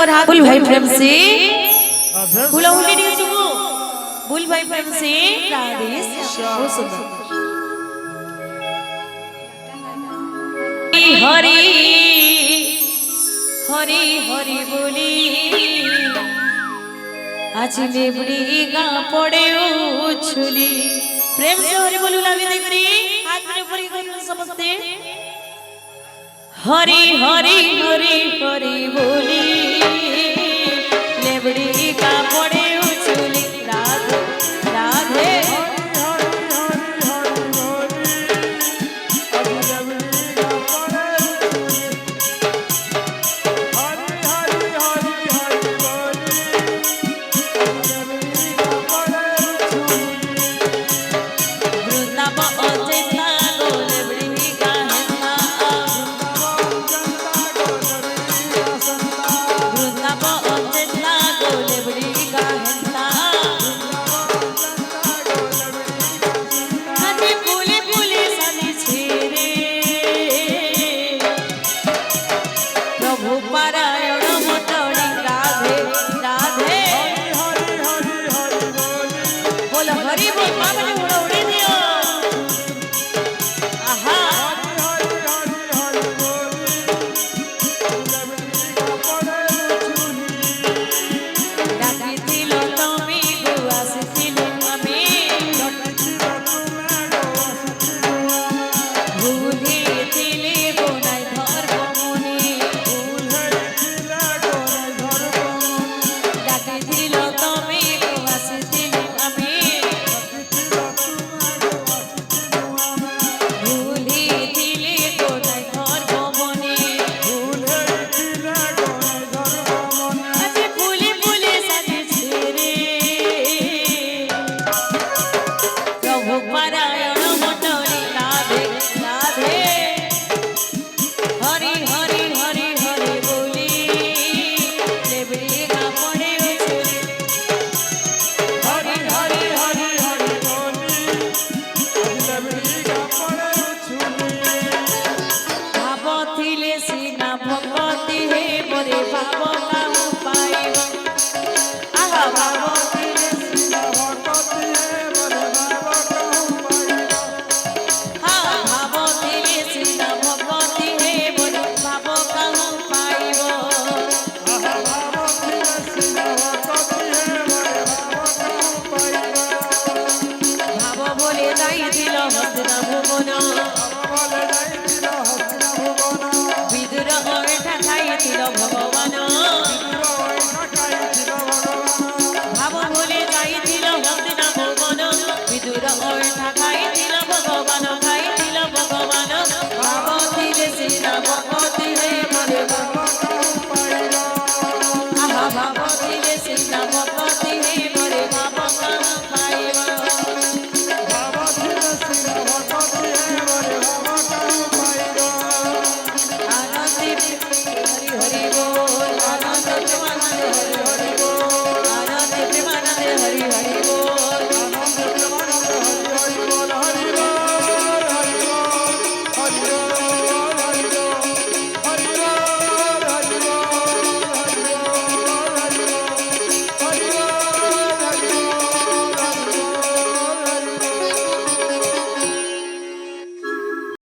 और हाथ बोल भाई प्रेम से हुला हुली नहीं सुनो बोल भाई प्रेम से राधे श्याम वो सुनो हरि हरि हरि बोली आज मेबड़ी गा पड़े उछली प्रेम से हरि बोलू लागे देखरी हाथ में ऊपर करो समझते हरि हरि हरि हरि बोली